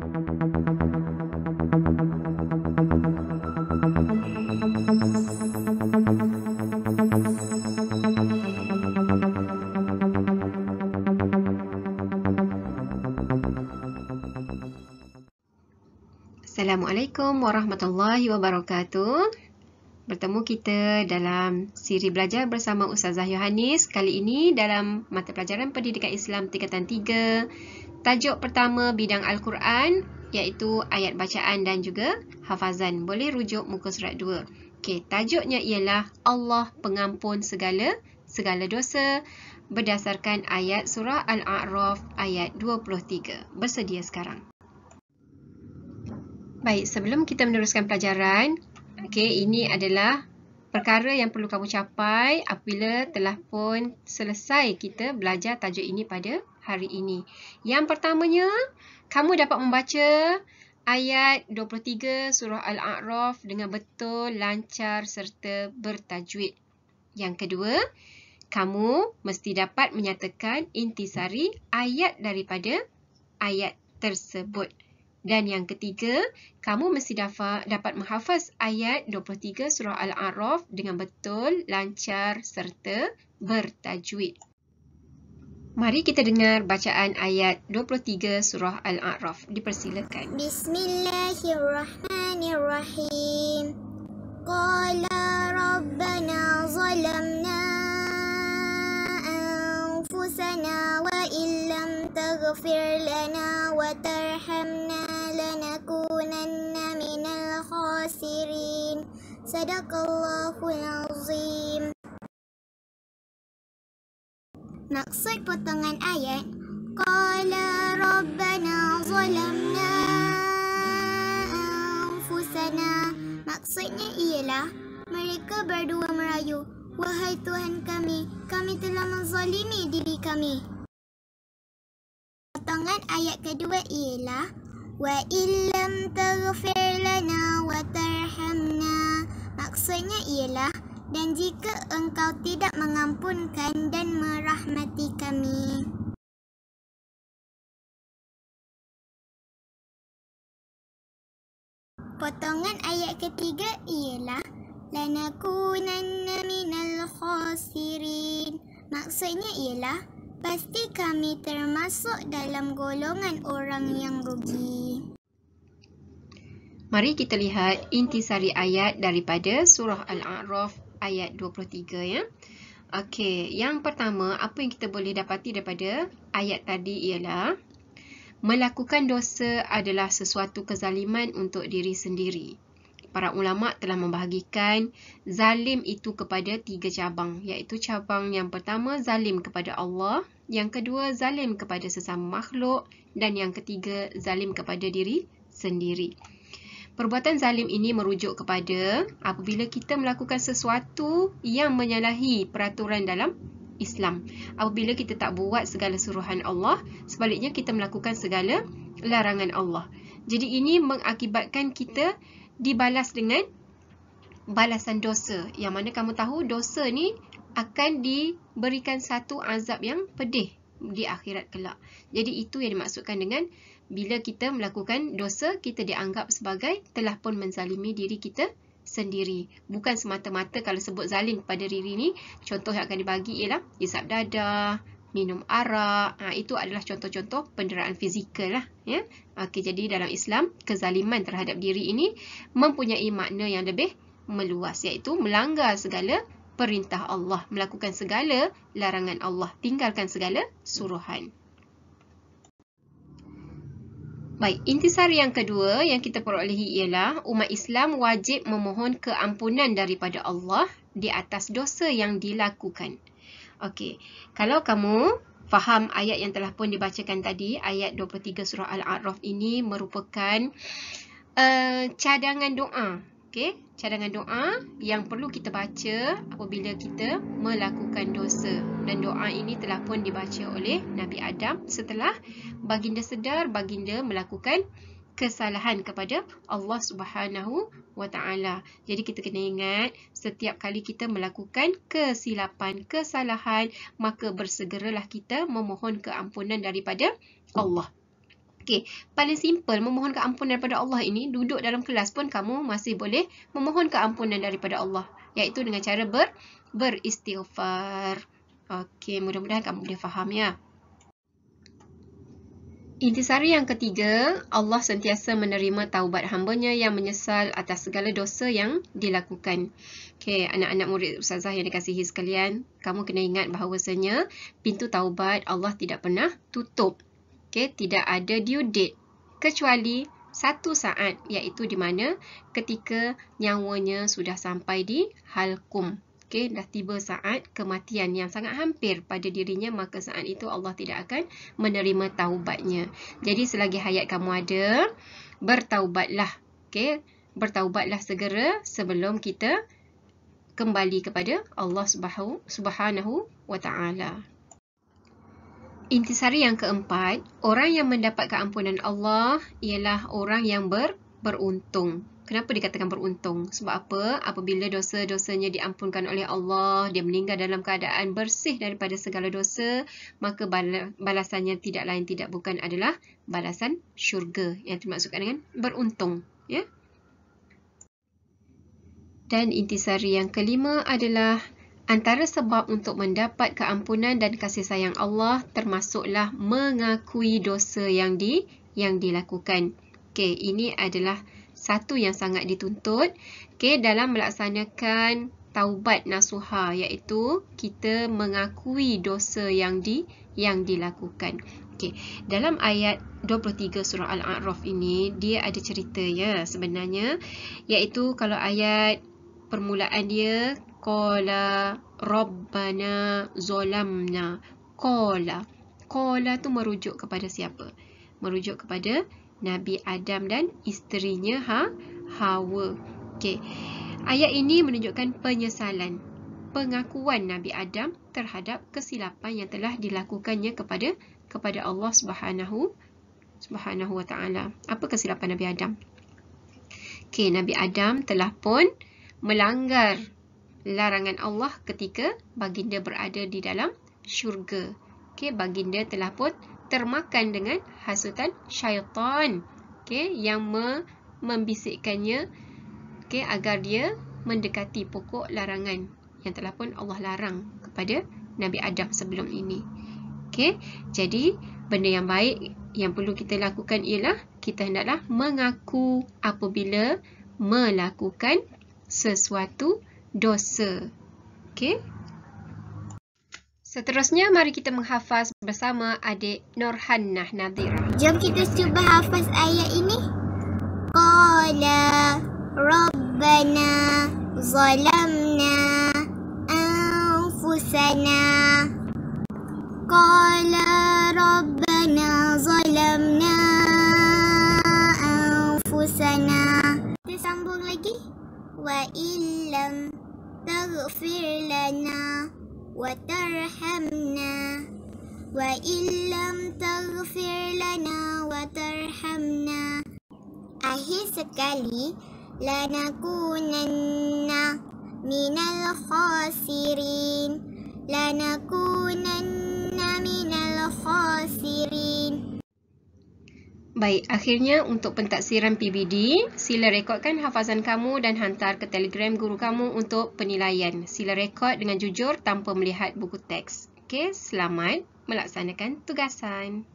Assalamualaikum warahmatullahi wabarakatuh. Bertemu kita dalam siri belajar bersama Ustazah Yohanis. Kali ini dalam mata pelajaran Pendidikan Islam tingkatan 3. Tajuk pertama bidang Al-Quran iaitu ayat bacaan dan juga hafazan. Boleh rujuk muka surat 2. Okey, tajuknya ialah Allah pengampun segala dosa berdasarkan ayat surah Al-A'raf ayat 23. Bersedia sekarang. Baik, sebelum kita meneruskan pelajaran, ini adalah perkara yang perlu kamu capai apabila telah pun selesai kita belajar tajuk ini pada hari ini. Yang pertamanya, kamu dapat membaca ayat 23 surah Al-A'raf dengan betul, lancar serta bertajwid. Yang kedua, kamu mesti dapat menyatakan intisari ayat daripada ayat tersebut. Dan yang ketiga, kamu mesti dapat menghafaz ayat 23 surah Al-A'raf dengan betul, lancar serta bertajwid. Mari kita dengar bacaan ayat 23 surah Al-A'raf. Dipersilakan. Bismillahirrahmanirrahim. Qala rabbana zalamna anfusana wa illam taghfir lana wa tarhamna lanakunanna minal khasirin. Sadaqallahul azim. Maksud potongan ayat Qala rabbana zalamna anfusana, maksudnya ialah mereka berdua merayu, wahai Tuhan kami telah menzalimi diri kami. Potongan ayat kedua ialah wa illam taghfir lana wa tarhamna, maksudnya ialah dan jika engkau tidak mengampunkan dan merahmati kami. Potongan ayat ketiga ialah lanakunanna minal khasirin, maksudnya ialah pasti kami termasuk dalam golongan orang yang rugi. Mari kita lihat intisari ayat daripada surah Al-A'raf ayat 23 ya. Okey, yang pertama apa yang kita boleh dapati daripada ayat tadi ialah melakukan dosa adalah sesuatu kezaliman untuk diri sendiri. Para ulama telah membahagikan zalim itu kepada 3 cabang, iaitu cabang yang pertama zalim kepada Allah, yang kedua zalim kepada sesama makhluk dan yang ketiga zalim kepada diri sendiri. Perbuatan zalim ini merujuk kepada apabila kita melakukan sesuatu yang menyalahi peraturan dalam Islam. Apabila kita tak buat segala suruhan Allah, sebaliknya kita melakukan segala larangan Allah. Jadi ini mengakibatkan kita dibalas dengan balasan dosa. Yang mana kamu tahu dosa ni akan diberikan satu azab yang pedih di akhirat kelak. Jadi itu yang dimaksudkan dengan bila kita melakukan dosa, kita dianggap sebagai telah pun menzalimi diri kita sendiri. Bukan semata-mata kalau sebut zalim kepada diri ni, contoh yang akan dibagi ialah hisap dadah, minum arak. Itu adalah contoh-contoh penderaan fizikal lah. Ya? Jadi dalam Islam, kezaliman terhadap diri ini mempunyai makna yang lebih meluas, iaitu melanggar segala perintah Allah, melakukan segala larangan Allah, tinggalkan segala suruhan. Baik, intisari yang kedua yang kita perolehi ialah umat Islam wajib memohon keampunan daripada Allah di atas dosa yang dilakukan. Okey, kalau kamu faham ayat yang telah pun dibacakan tadi, ayat 23 surah Al-A'raf ini merupakan cadangan doa. Okey, cadangan doa yang perlu kita baca apabila kita melakukan dosa. Dan doa ini telah pun dibaca oleh Nabi Adam setelah baginda sedar baginda melakukan kesalahan kepada Allah Subhanahu wa Ta'ala. Jadi kita kena ingat, setiap kali kita melakukan kesilapan, kesalahan, maka bersegeralah kita memohon keampunan daripada Allah. Okey, paling simple memohon keampunan daripada Allah ini, duduk dalam kelas pun kamu masih boleh memohon keampunan daripada Allah, iaitu dengan cara beristighfar. Okey, mudah-mudahan kamu boleh faham ya. Intisari yang ketiga, Allah sentiasa menerima taubat hamba-Nya yang menyesal atas segala dosa yang dilakukan. Okey, anak-anak murid Ustazah yang dikasihi sekalian, kamu kena ingat bahawasanya pintu taubat Allah tidak pernah tutup. Okey, tidak ada due date kecuali satu saat, iaitu di mana ketika nyawanya sudah sampai di halkum. Okey, dah tiba saat kematian yang sangat hampir pada dirinya, maka saat itu Allah tidak akan menerima taubatnya. Jadi selagi hayat kamu ada, bertaubatlah. Okey, bertaubatlah segera sebelum kita kembali kepada Allah Subhanahu wa Ta'ala. Intisari yang keempat, orang yang mendapat keampunan Allah ialah orang yang beruntung. Kenapa dikatakan beruntung? Sebab apa? Apabila dosa-dosanya diampunkan oleh Allah, dia meninggal dalam keadaan bersih daripada segala dosa, maka balasannya tidak lain tidak bukan adalah balasan syurga, yang dimaksudkan dengan beruntung. Ya? Dan intisari yang kelima adalah antara sebab untuk mendapat keampunan dan kasih sayang Allah termasuklah mengakui dosa yang dilakukan. Okey, ini adalah satu yang sangat dituntut dalam melaksanakan taubat nasuha, iaitu kita mengakui dosa yang dilakukan. Okey, dalam ayat 23 surah Al-A'raf ini dia ada cerita ya sebenarnya, iaitu kalau ayat permulaan dia qala rabbana zalamna. Qala tu merujuk kepada siapa? Merujuk kepada Nabi Adam dan isterinya Hawa. Okey. Ayat ini menunjukkan penyesalan, pengakuan Nabi Adam terhadap kesilapan yang telah dilakukannya kepada Allah Subhanahu wa Ta'ala. Apa kesilapan Nabi Adam? Okey, Nabi Adam telah pun melanggar larangan Allah ketika baginda berada di dalam syurga. Okey, baginda telah pun termakan dengan hasutan syaitan, yang membisikkannya agar dia mendekati pokok larangan yang telah pun Allah larang kepada Nabi Adam sebelum ini. Jadi benda yang baik yang perlu kita lakukan ialah kita hendaklah mengaku apabila melakukan sesuatu dosa. Seterusnya, mari kita menghafaz bersama adik Nurhannah Nadhira. Jom kita cuba hafaz ayat ini. Qala rabbana zalamna anfusana. Qala rabbana zalamna anfusana. Kita sambung lagi. Wa illam taghfir lana وترحمنا وإن لم تغفر لنا وترحمنا. Akhir sekali, lanakunanna minal khasirin. Lanakunanna minal khasirin. Baik, akhirnya untuk pentaksiran PBD, sila rekodkan hafazan kamu dan hantar ke Telegram guru kamu untuk penilaian. Sila rekod dengan jujur tanpa melihat buku teks. Okey, selamat melaksanakan tugasan.